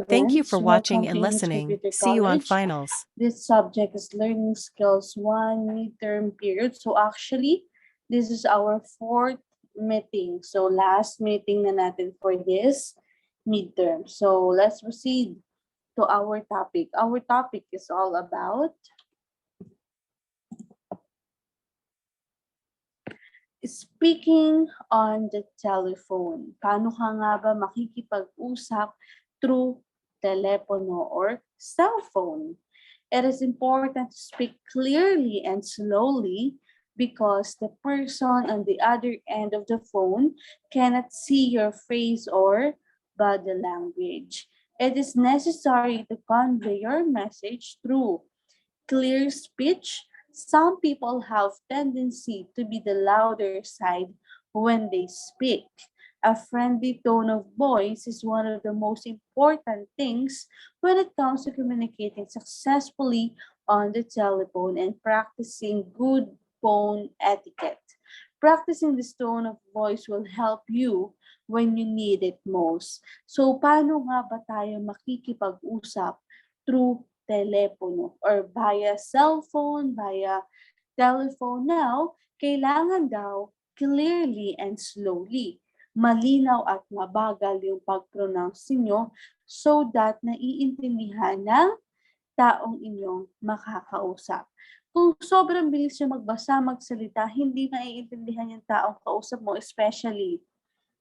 Thank you for Students, watching welcome to and English listening. Computer See you on College. finals. This subject is Learning Skills 1 midterm period. So actually, this is our fourth meeting. So last meeting na natin for this midterm. So let's proceed to our topic. Our topic is all about speaking on the telephone. Paano ka nga ba makikipag-usap through telepono or cell phone? It is important to speak clearly and slowly because the person on the other end of the phone cannot see your face or body language. It is necessary to convey your message through clear speech. Some people have tendency to be the louder side when they speak. A friendly tone of voice is one of the most important things when it comes to communicating successfully on the telephone and practicing good phone etiquette. Practicing this tone of voice will help you when you need it most. So, paano nga ba tayo makikipag-usap through telepono or via cell phone, via telephone? Now, kailangan daw clearly and slowly. Malinaw at mabagal yung pag-pronounce nyo so that naiintindihan ng taong inyong makakausap. Kung sobrang bilis nyo magbasa, magsalita, hindi maiintindihan yung taong kausap mo, especially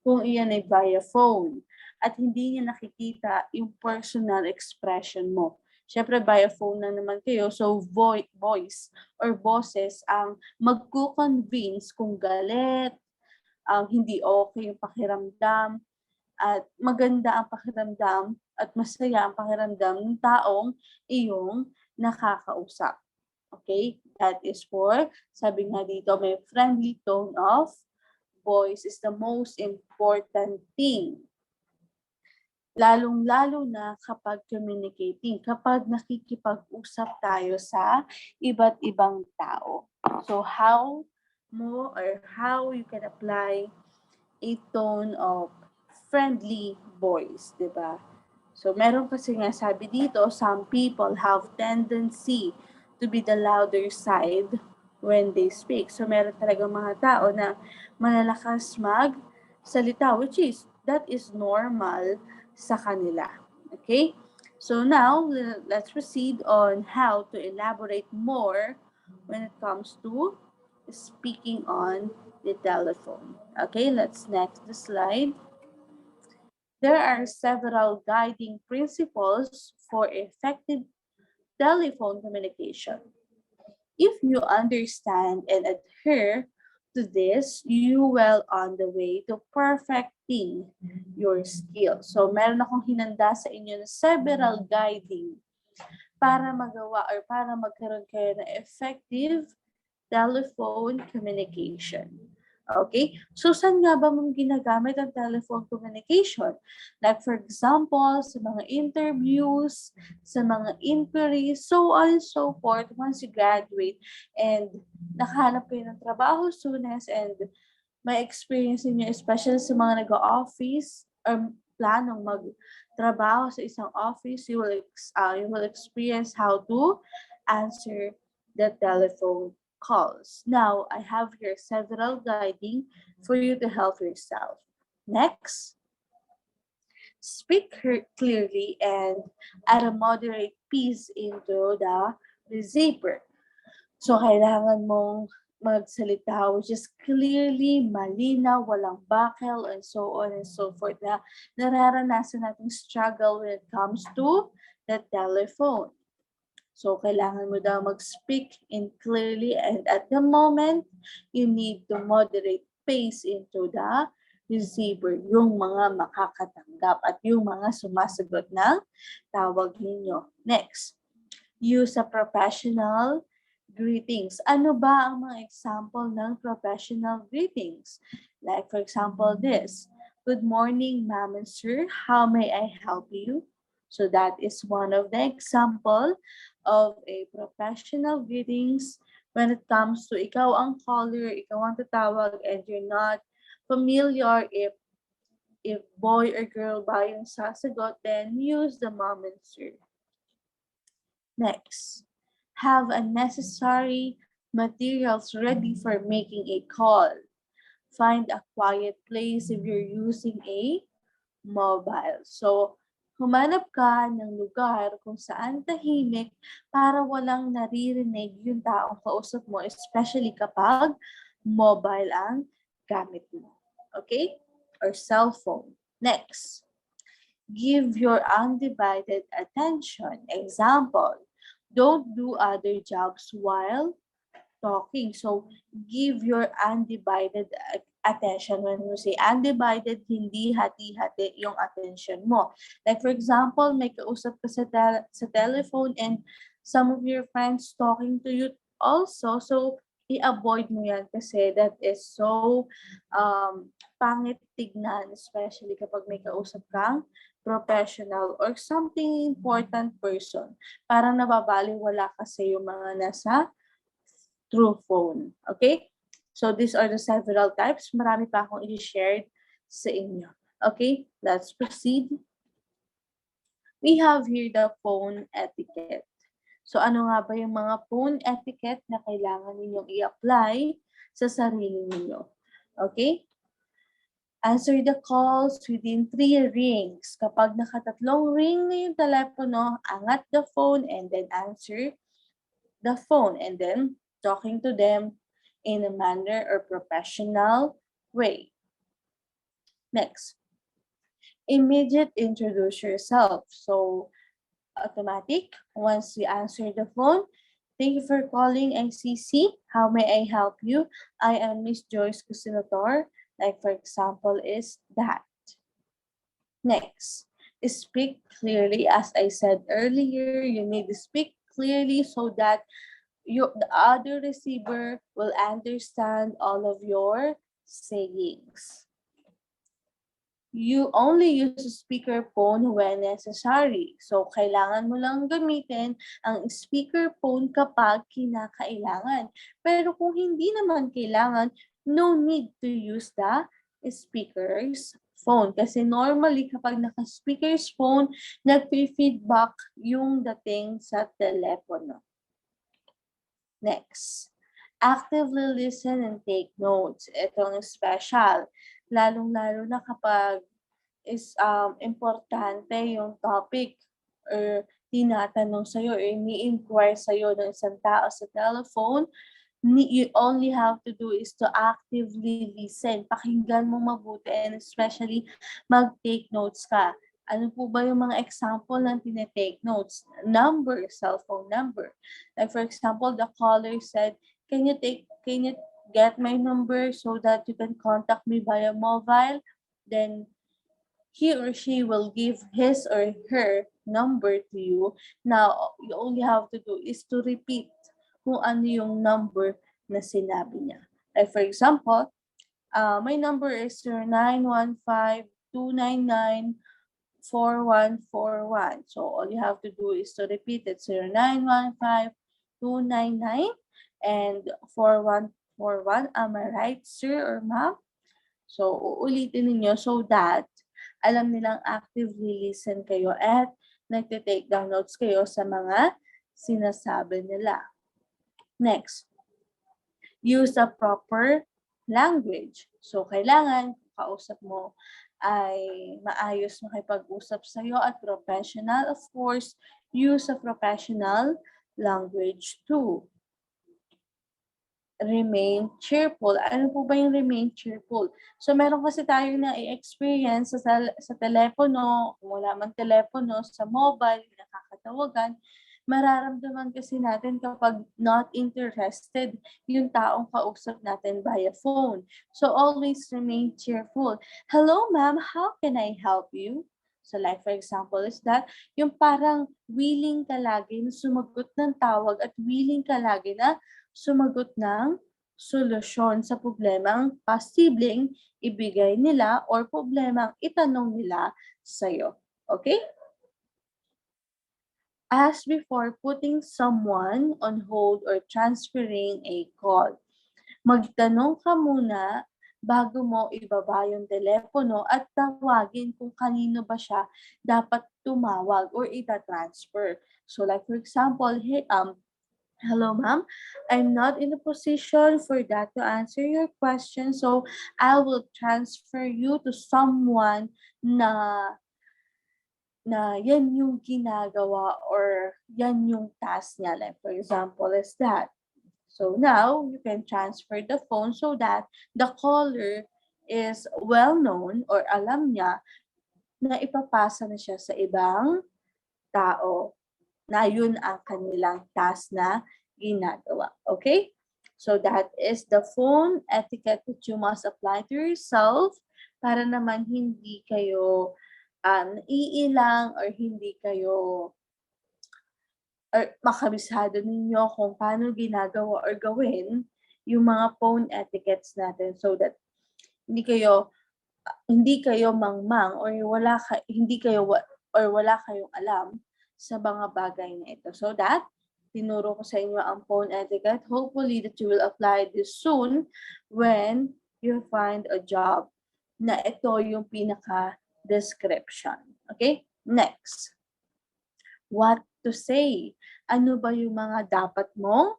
kung iyan ay via phone at hindi niya nakikita yung personal expression mo. Siyempre, via phone na naman kayo, so voice or boses ang magko-convince kung galit, hindi okay yung pakiramdam, at maganda ang pakiramdam at masaya ang pakiramdam ng taong iyong nakakausap. Okay? That is for, sabi nga dito, may friendly tone of voice is the most important thing. Lalong-lalo na kapag communicating, kapag nakikipag-usap tayo sa iba't ibang tao. So how you can apply a tone of friendly voice, di ba? So meron kasi nga sabi dito, some people have tendency to be the louder side when they speak. So meron talagang mga tao na malalakas magsalita, which is, that is normal sa kanila. Okay? So now, let's proceed on how to elaborate more when it comes to speaking on the telephone. Okay, let's next the slide. There are several guiding principles for effective telephone communication. If you understand and adhere to this, you will on the way to perfecting your skills. So, meron akong hinanda sa inyo na several guiding para magawa or para magkaroon kayo ng effective telephone communication. Okay? So, saan nga ba mong ginagamit ang telephone communication? Like, for example, sa mga interviews, sa mga inquiries, so on and so forth, once you graduate and nakahanap kayo ng trabaho soonest and may experience niyo, especially sa mga nag-office or planong magtrabaho sa isang office, you will experience how to answer the telephone calls. Now, I have here several guiding for you to help yourself. Next, speak clearly and at a moderate pace into the receiver. So, kailangan mong magsalita which is clearly, malinaw, walang bakel, and so on and so forth na nararanasan nating struggle when it comes to the telephone. So, kailangan mo daw mag-speak in clearly and at the moment, you need to moderate pace into the receiver, yung mga makakatanggap at yung mga sumasagot ng tawag ninyo. Next, use a professional greetings. Ano ba ang mga example ng professional greetings? Like for example this, good morning ma'am and sir, how may I help you? So that is one of the example of a professional greetings when it comes to ikaw ang caller, ikaw ang tatawag and you're not familiar if If boy or girl ba yung sasagot, then use the mom and sir. Next, have unnecessary materials ready for making a call. Find a quiet place if you're using a mobile. So, humanap ka ng lugar kung saan tahimik para walang naririnig yung taong kausap mo, especially kapag mobile ang gamit mo. Okay? Or cellphone. Next, give your undivided attention. Example, don't do other jobs while talking. So, give your undivided attention. When we say undivided, hindi hati-hati yung attention mo. Like for example, may kausap ka sa telephone and some of your friends talking to you also. So, i-avoid mo yan kasi that is so pangit tignan, especially kapag may kausap kang professional or something important person. Parang nababaliwala kasi yung mga nasa through phone. Okay? So these are the several types. Marami pa akong i-share sa inyo. Okay? Let's proceed. We have here the phone etiquette. So ano nga ba yung mga phone etiquette na kailangan ninyong i-apply sa sarili ninyo? Okay? Answer the calls within 3 rings. Kapag nakatatlong ring na yung telepono, angat the phone and then answer the phone and then talking to them in a manner or professional way. Next, immediate introduce yourself. So, automatic, once you answer the phone, thank you for calling ICC. How may I help you? I am Miss Joyce Cusinator. Like for example is that. Next, speak clearly. As I said earlier, you need to speak clearly so that the other receiver will understand all of your sayings. You only use speakerphone when necessary. So, kailangan mo lang gamitin ang speakerphone kapag kinakailangan. Pero kung hindi naman kailangan, no need to use the speaker's phone. Kasi normally, kapag naka-speaker's phone, nag-feedback yung dating sa telepono. Next, actively listen and take notes. Itong special, lalong-lalo na kapag is importante yung topic or tinatanong sa'yo or ni-inquire sa'yo ng isang tao sa telephone, you only have to do is to actively listen. Pakinggan mo mabuti and especially mag-take notes ka. Ano po ba yung mga example ng tinetake notes? Number, cellphone number. Like for example, the caller said, can you get my number so that you can contact me via mobile? Then he or she will give his or her number to you. Now, you only have to do is to repeat kung ano yung number na sinabi niya. Like for example, my number is 0915-299-4141. So all you have to do is to repeat it, 0915-299 and 4141. Am I right, sir or ma'am? So uulitin ninyo so that alam nilang actively listen kayo at nagte-take down notes kayo sa mga sinasabi nila. Next, use a proper language. So, kailangan kausap mo ay maayos makipag-usap sa'yo at professional. Of course, use a professional language too. Remain cheerful. Ano po ba yung remain cheerful? So, meron kasi tayo na i-experience sa telepono, kung wala man telepono, sa mobile, nakakatawagan, mararamdaman kasi natin kapag not interested yung taong kausap natin via phone. So, always remain cheerful. Hello, ma'am, how can I help you? So, like for example is that, yung parang willing ka lagi na sumagot ng tawag at willing ka lagi na sumagot ng solusyon sa problemang posibleng ibigay nila or problemang itanong nila sa'yo. Okay? As before putting someone on hold or transferring a call, magtanong ka muna bago mo ibaba yung telepono at tawagin kung kanino ba siya dapat tumawag or ita-transfer. So like for example, hey, hello ma'am, I'm not in a position for that to answer your question. So I will transfer you to someone na yan yung ginagawa or yan yung task niya. Like for example is that. So now you can transfer the phone so that the caller is well known or alam niya na ipapasa na siya sa ibang tao na yun ang kanilang task na ginagawa. Okay? So that is the phone etiquette that you must apply to yourself para naman hindi kayo naiilang or hindi kayo or makabisado ninyo kung paano ginagawa or gawin yung mga phone etiquettes natin so that hindi kayo mangmang or wala kayong alam sa mga bagay na ito. So that tinuro ko sa inyo ang phone etiquette. Hopefully that you will apply this soon when you find a job na ito yung pinaka description. Okay? Next. What to say? Ano ba yung mga dapat mong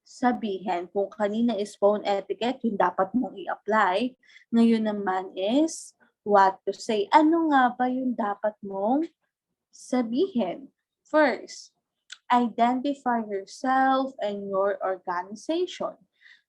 sabihin? Kung kanina is phone etiquette, yung dapat mong i-apply. Ngayon naman is what to say. Ano nga ba yung dapat mong sabihin? First, identify yourself and your organization.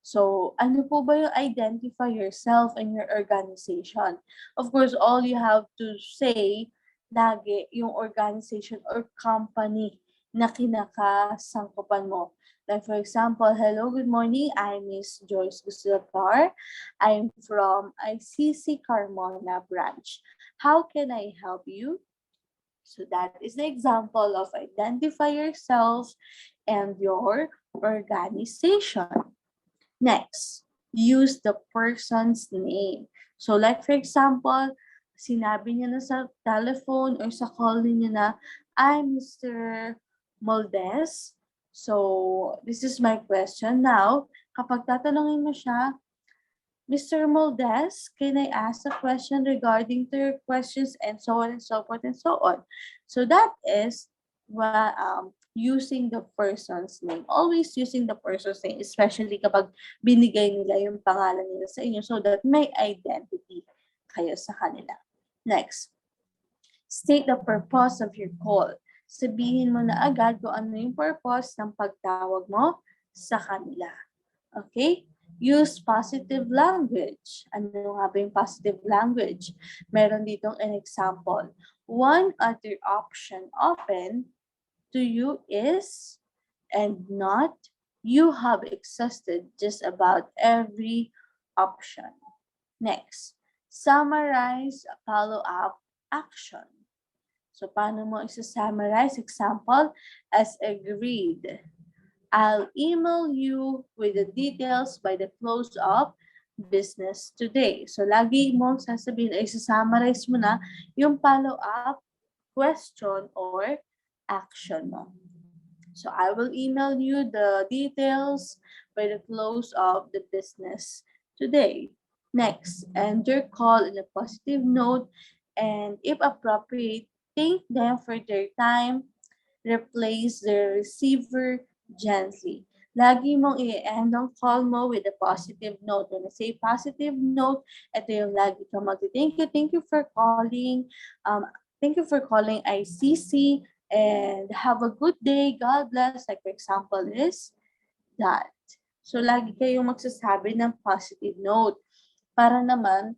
So, ano po ba yung identify yourself and your organization? Of course, all you have to say lagi yung organization or company na kinakasangkupan mo. Like for example, hello, good morning. I'm Miss Joyce Guslatar. I'm from ICC Carmona branch. How can I help you? So that is the example of identify yourself and your organization. Next, use the person's name. So like for example, sinabi niya na sa telephone or sa call niya na, I'm Mr. Moldes. So this is my question. Now, kapag tatanungin mo siya, Mr. Moldes, can I ask a question regarding to your questions and so on and so forth and so on. So that is using the person's name. Always using the person's name, especially kapag binigay nila yung pangalan nila sa inyo so that may identity kayo sa kanila. Next, state the purpose of your call. Sabihin mo na agad kung ano yung purpose ng pagtawag mo sa kanila. Okay? Use positive language. Ano nga ba yung positive language? Meron ditong an example. One other option open to you is and not you have exhausted just about every option. Next, summarize follow-up action. So, paano mo isa-summarize? Example, as agreed. I'll email you with the details by the close of business today. So, lagi mong sasabihin ay isa-summarize mo na yung follow-up question or action mo. So, I will email you the details by the close of the business today. Next, end your call in a positive note and if appropriate, thank them for their time. Replace the receiver gently. Lagi mong i-end ang call mo with a positive note. When I say positive note, ito yung lagi kang mag-thank you for calling. Thank you for calling ICC and have a good day. God bless. Like for example is that. So lagi kayong magsasabi ng positive note para naman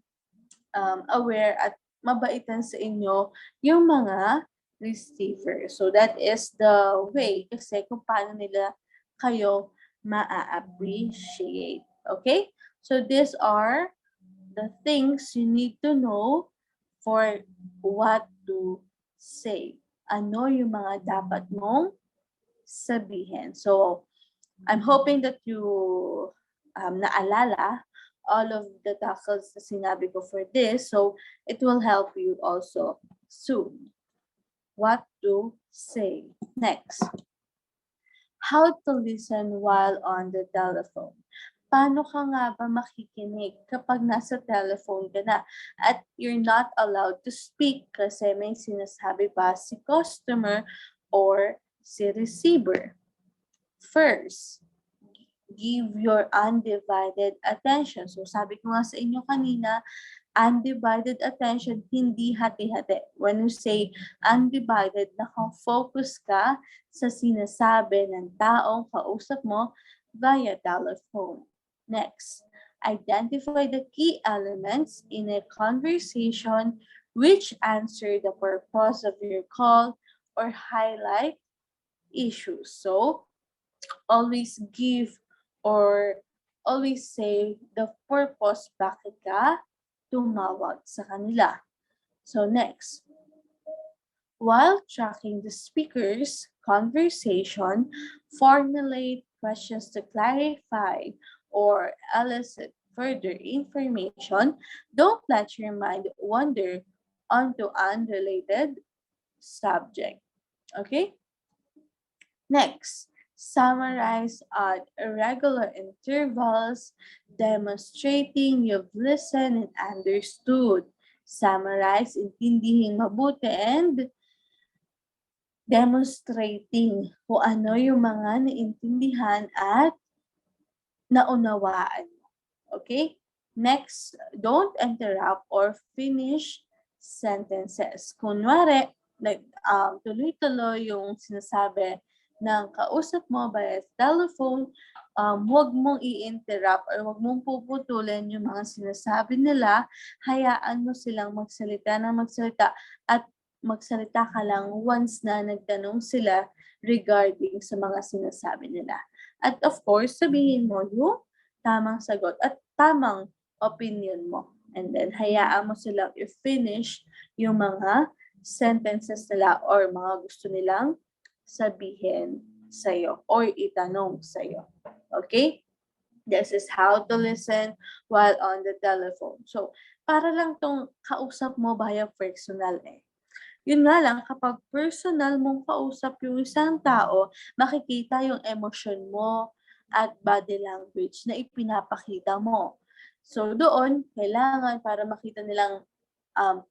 aware at mabaitan sa inyo yung mga receiver. So that is the way kasi kung paano nila kayo ma-appreciate. Okay? So these are the things you need to know for what to say. Ano yung mga dapat mong sabihin. So, I'm hoping that you naalala all of the tackles na sinabi ko for this. So, it will help you also soon. What to say. Next. How to listen while on the telephone. paano ka nga ba makikinig kapag nasa telephone ka na at you're not allowed to speak kasi may sinasabi pa si customer or si receiver? First, give your undivided attention. So sabi ko nga sa inyo kanina, undivided attention, hindi hati-hati. When you say undivided, nakafocus ka sa sinasabi ng taong kausap mo via telephone. Next, identify the key elements in a conversation which answer the purpose of your call or highlight issues. So, always give or always say the purpose bakit ka tumawag sa kanila. So next, while tracking the speaker's conversation, formulate questions to clarify or elicit further information. Don't let your mind wander onto unrelated subject. Okay? Next, summarize at irregular intervals, demonstrating you've listened and understood. Summarize, intindihin mabuti, and demonstrating kung ano yung mga naintindihan at naunawaan mo. Okay? Next, don't interrupt or finish sentences. Kunwari, tuloy-tuloy yung sinasabi ng kausap mo by telephone, huwag mong i-interrupt or huwag mong puputulin yung mga sinasabi nila, hayaan mo silang magsalita ng magsalita at magsalita ka lang once na nagtanong sila regarding sa mga sinasabi nila. At of course, sabihin mo yung tamang sagot at tamang opinion mo. And then, hayaan mo silang i-finish yung mga sentences nila or mga gusto nilang sabihin sa'yo or itanong sa'yo. Okay? This is how to listen while on the telephone. So, para lang tong kausap mo via personal eh. Yun nga lang, kapag personal mong kausap yung isang tao, makikita yung emosyon mo at body language na ipinapakita mo. So doon, kailangan para makita nilang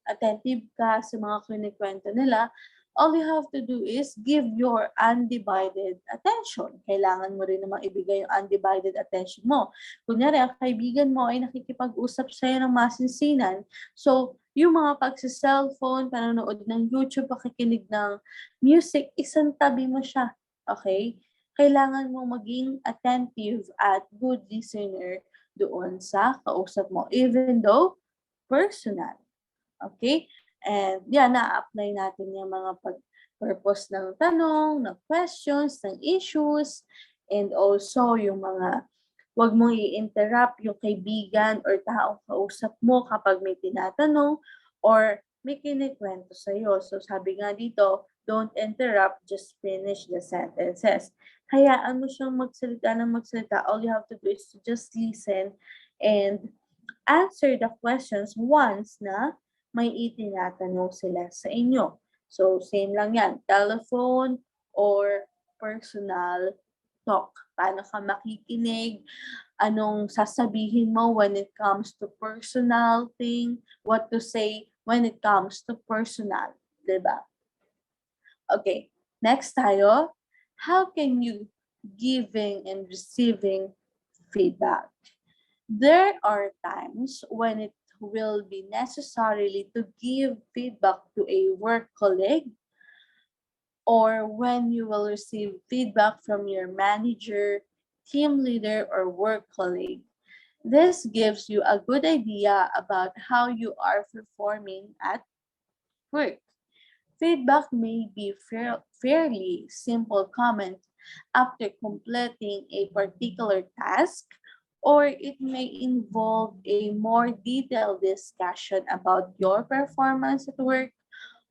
attentive ka sa mga kinikwento nila, all you have to do is give your undivided attention. Kailangan mo rin namang ibigay yung undivided attention mo. Kunyari, ang kaibigan mo ay nakikipag-usap sa'yo ng masinsinan. So, yung mga pagsa-cellphone, panonood ng YouTube, pakikinig ng music, isang tabi mo siya. Okay? Kailangan mo maging attentive at good listener doon sa kausap mo, even though personal. Okay? And yan, na-apply natin yung mga purpose ng tanong, ng questions, ng issues, and also yung mga huwag mong i-interrupt yung kaibigan or taong kausap mo kapag may tinatanong or may kinikwento sa'yo. So sabi nga dito, don't interrupt, just finish the sentences. Hayaan mo siyang magsalita ng magsalita. All you have to do is to just listen and answer the questions once na may itinatanong sila sa inyo. So, same lang yan. Telephone or personal talk. Paano ka makikinig? Anong sasabihin mo when it comes to personal thing? What to say when it comes to personal? Diba? Okay. Next tayo. How can you giving and receiving feedback? There are times when it will be necessarily to give feedback to a work colleague or when you will receive feedback from your manager, team leader, or work colleague. This gives you a good idea about how you are performing at work. Feedback may be fairly simple comment after completing a particular task, or it may involve a more detailed discussion about your performance at work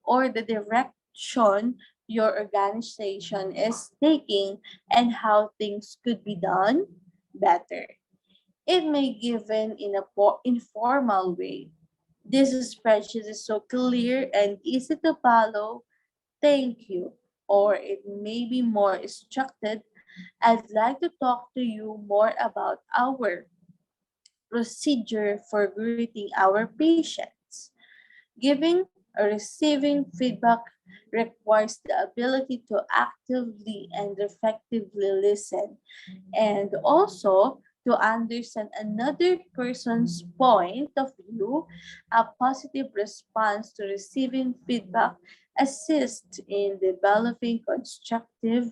or the direction your organization is taking and how things could be done better. It may be given in a informal way. This spreadsheet is so clear and easy to follow. Thank you. Or it may be more structured I'd like to talk to you more about our procedure for greeting our patients. Giving or receiving feedback requires the ability to actively and effectively listen and also to understand another person's point of view. A positive response to receiving feedback assists in developing constructive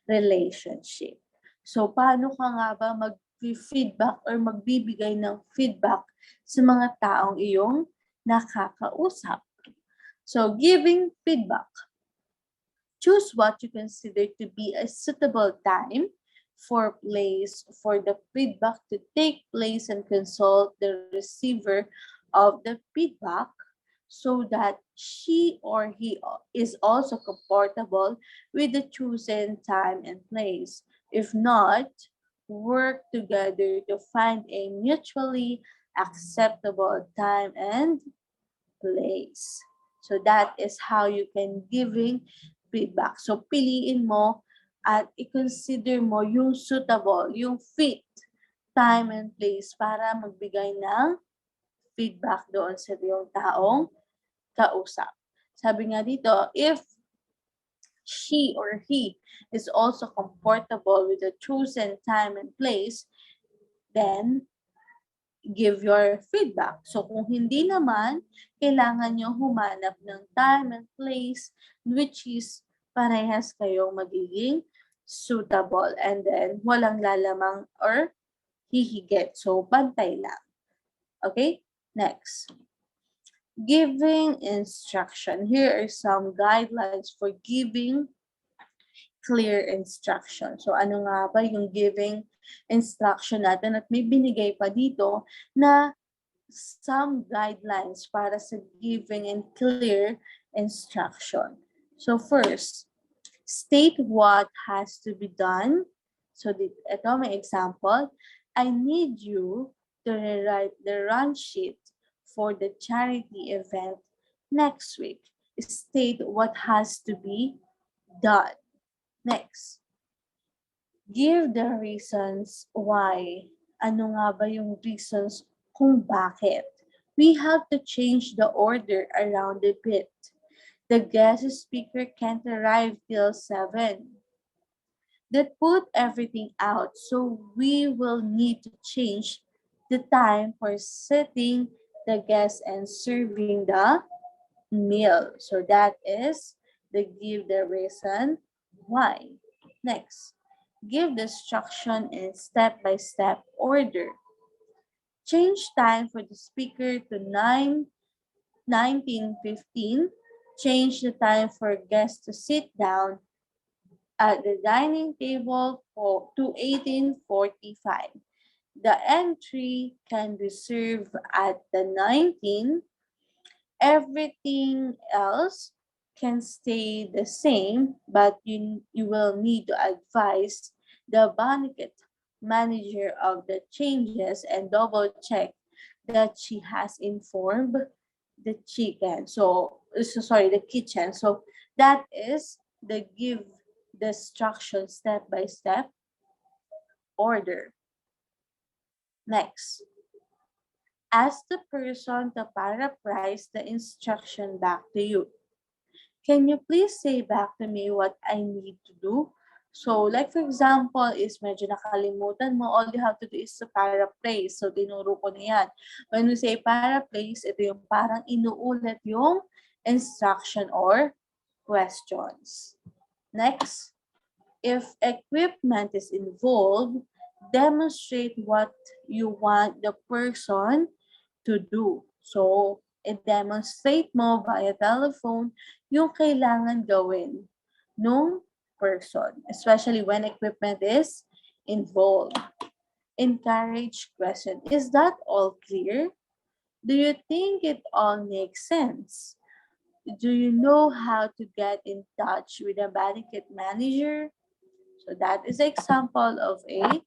relationship. So, paano ka nga ba mag-feedback or magbibigay ng feedback sa mga taong iyong nakakausap? So, giving feedback. Choose what you consider to be a suitable time for place for the feedback to take place and consult the receiver of the feedback so that she or he is also comfortable with the chosen time and place. If not, work together to find a mutually acceptable time and place. So that is how you can giving feedback. So piliin mo at i-consider mo yung suitable, yung fit time and place para magbigay ng feedback doon sa iyong taong kausap. Sabi nga dito, if she or he is also comfortable with the chosen time and place, then give your feedback. So kung hindi naman, kailangan nyo humanap ng time and place which is parehas kayong magiging suitable and then walang lalamang or hihigit. So pantay lang. Okay? Next. Giving instruction. Here are some guidelines for giving clear instruction. So ano nga ba yung giving instruction natin? At may binigay pa dito na some guidelines para sa giving and clear instruction. So first, state what has to be done. So ito may example. I need you to rewrite the run sheet for the charity event next week. State what has to be done. Next, give the reasons why. Ano nga ba yung reasons kung bakit? We have to change the order around a bit. The guest speaker can't arrive till 7. That put everything out, so we will need to change the time for setting the guest and serving the meal. So that is the give the reason why. Next, give the instruction in step-by-step order. Change time for the speaker to 19:15. Change the time for guests to sit down at the dining table to 18:45. The entry can be served at the 19. Everything else can stay the same, but you will need to advise the banquet manager of the changes and double check that she has informed the the kitchen. So that is the give the instruction step by step order. Next, ask the person to paraphrase the instruction back to you. Can you please say back to me what I need to do? So, like for example, is medyo nakalimutan mo, all you have to do is to paraphrase. So, tinuro ko na yan. When we say paraphrase, ito yung parang inuulit yung instruction or questions. Next, if equipment is involved, demonstrate what you want the person to do. So, i-demonstrate mo via telephone yung kailangan gawin nung person, especially when equipment is involved. Encourage question. Is that all clear? Do you think it all makes sense? Do you know how to get in touch with a banquet manager? So that is an example of a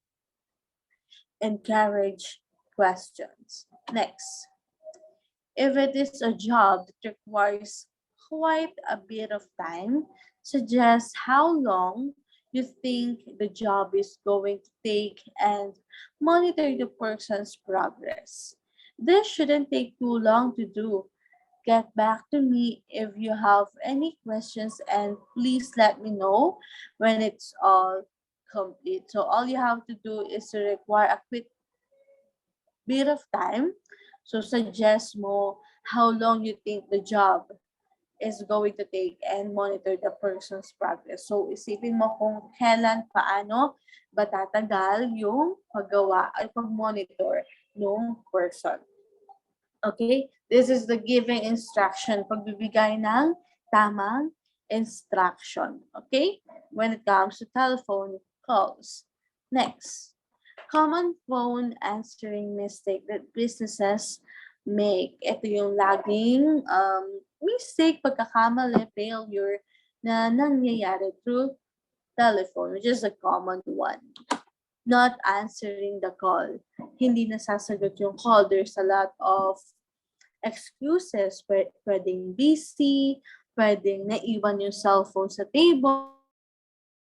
encourage questions. Next, if it is a job that requires quite a bit of time, suggest how long you think the job is going to take and monitor the person's progress. This shouldn't take too long to do. Get back to me if you have any questions and please let me know when it's all complete. So all you have to do is to require a quick bit of time. So suggest mo how long you think the job is going to take and monitor the person's progress. So isipin mo kung kailan, paano ba tatagal yung paggawa ay pag-monitor ng person. Okay? This is the giving instruction, pagbibigay ng tamang instruction. Okay? When it comes to telephone calls. Next, common phone answering mistake that businesses make. Ito yung laging mistake, pagkakamali, failure na nangyayari through telephone, which is a common one. Not answering the call. Hindi nasasagot yung call. There's a lot of excuses. Pwedeng busy, pwedeng naiwan yung cellphone sa table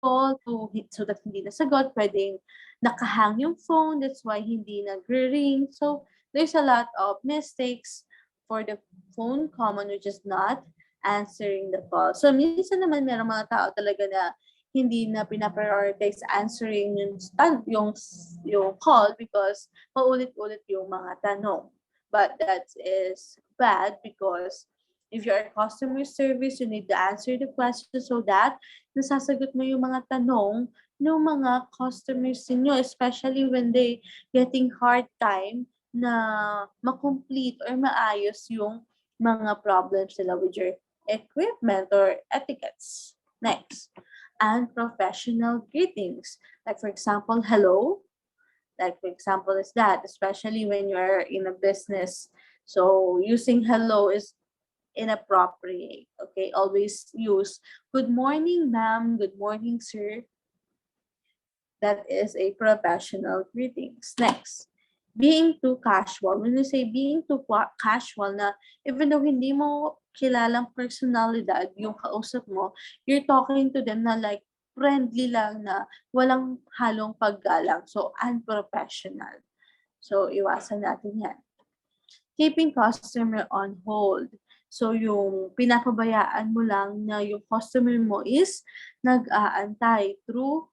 so that hindi nasagot. Pwedeng nakahang yung phone, that's why hindi nagre-ring. So there's a lot of mistakes for the phone common, which is not answering the call. So minsan naman meron mga tao talaga na hindi na pinaprioritize answering yung call because paulit-ulit yung mga tanong. But that is bad because if you're a customer service, you need to answer the question so that nasasagot mo yung mga tanong ng mga customers ninyo, especially when they getting hard time na makomplete or maayos yung mga problems nila with your equipment or etiquettes. Next, unprofessional greetings. Like for example, hello. Like for example is that, especially when you're in a business. So using hello is inappropriate. Okay, always use good morning, ma'am, good morning, sir. That is a professional greetings. Next, being too casual. When you say being too casual na even though hindi mo kilalang personalidad yung kausap mo, you're talking to them na like friendly lang na walang halong paggalang. So, unprofessional. So, iwasan natin yan. Keeping customer on hold. So, yung pinapabayaan mo lang na yung customer mo is nag-aantay through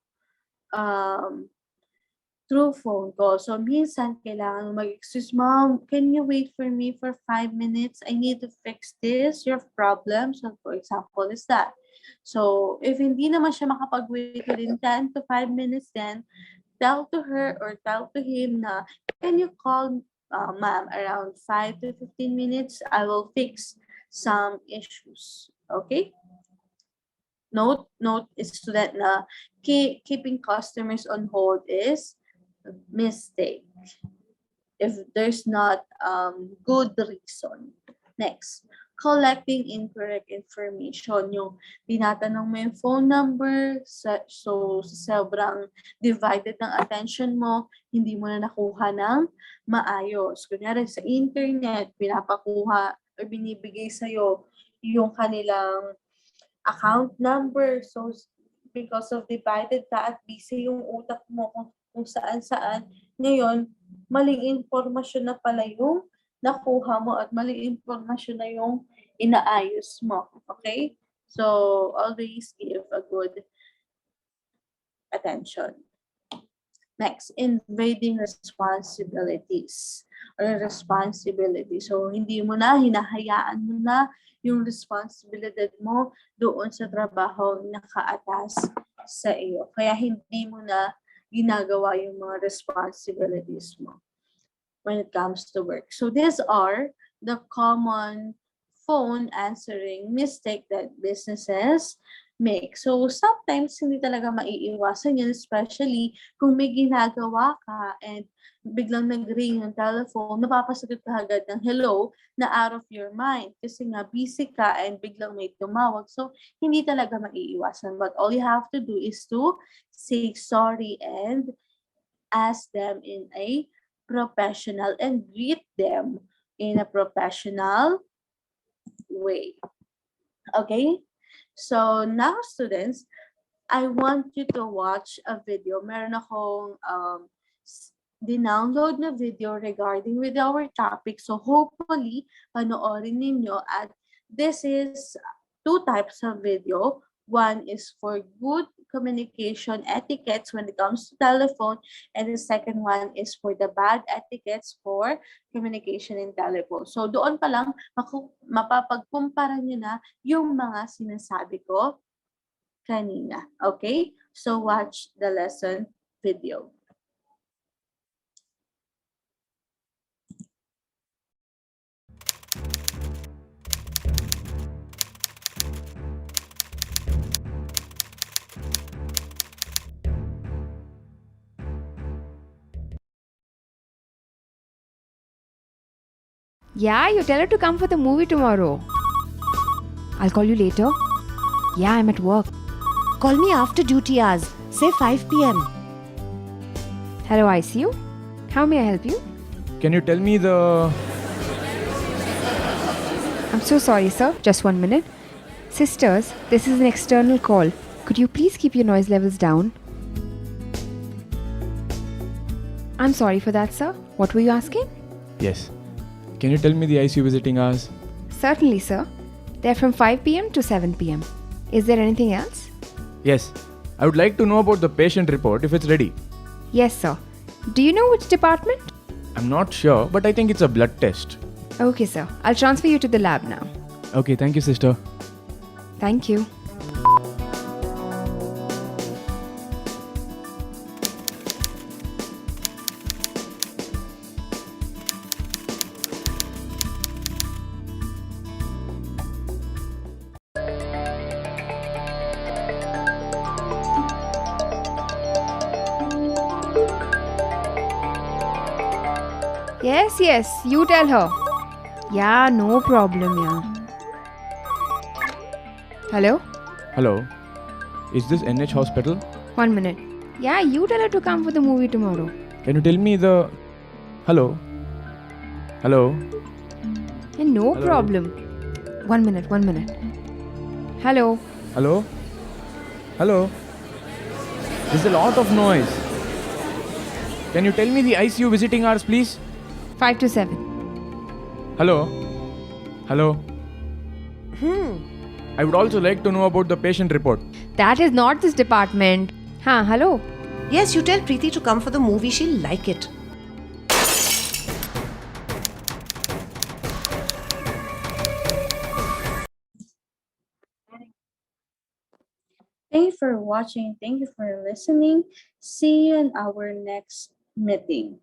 phone call. So, minsan kailangan mag-excuse, ma'am, can you wait for me for 5 minutes? I need to fix this, your problem. So, for example, is that. So, if hindi naman siya makapag-wait within 10 to 5 minutes, then tell to her or tell to him na, can you call ma'am around 5 to 15 minutes? I will fix some issues. Okay? Note student na keeping customers on hold is a mistake if there's not good reason. Next, collecting incorrect information. Yung tinatanong mo yung phone number, so sobrang divided ng attention mo, hindi mo na nakuha ng maayos. Kunyari sa internet, pinapakuha or binibigay sa'yo yung kanilang account number. So, because of divided ka at busy yung utak mo kung saan-saan, ngayon, maling impormasyon na pala yung nakuha mo at maling impormasyon na yung inaayos mo. Okay? So, always give a good attention. Next, invading responsibilities or responsibility. So, hindi mo na, hinahayaan mo na yung responsibilidad mo doon sa trabaho nakaatas sa iyo. Kaya hindi mo na ginagawa yung mga responsibilities mo when it comes to work. So these are the common phone answering mistake that businesses make. So sometimes hindi talaga maiiwasan yan, especially kung may ginagawa ka and biglang nag-ring yung telephone, napapasagot ka agad ng hello na out of your mind kasi nga busy ka and biglang may tumawag. So hindi talaga maiiwasan. But all you have to do is to say sorry and ask them in a professional and greet them in a professional way. Okay? So now students, I want you to watch a video. Meron akong dinownload na video regarding with our topic. So hopefully, panoorin ninyo at this is two types of video. One is for good communication etiquettes when it comes to telephone, and the second one is for the bad etiquettes for communication in telephone. So doon pa lang mapapagkumpara nyo na yung mga sinasabi ko kanina. Okay? So watch the lesson video. Yeah, you tell her to come for the movie tomorrow. I'll call you later. Yeah, I'm at work. Call me after duty hours, say 5 p.m. Hello, ICU. How may I help you? Can you tell me the... I'm so sorry, sir. Just 1 minute. Sisters, this is an external call. Could you please keep your noise levels down? I'm sorry for that, sir. What were you asking? Yes. Can you tell me the ICU visiting hours? Certainly, sir. They're from 5 p.m. to 7 p.m. Is there anything else? Yes. I would like to know about the patient report if it's ready. Yes, sir. Do you know which department? I'm not sure, but I think it's a blood test. Okay, sir. I'll transfer you to the lab now. Okay, thank you, sister. Thank you. Yes, you tell her. Yeah, no problem, yeah. Hello? Hello. Is this NH hospital? 1 minute. Yeah, you tell her to come for the movie tomorrow. Can you tell me the... Hello? Hello? Yeah, no Hello? problem. 1 minute. Hello? Hello? Hello? There's a lot of noise. Can you tell me the ICU visiting hours, please? 5 to 7. Hello? Hello? I would also like to know about the patient report. That is not this department. Hello? Yes, you tell Preeti to come for the movie, she'll like it. Thank you for watching. Thank you for listening. See you in our next meeting.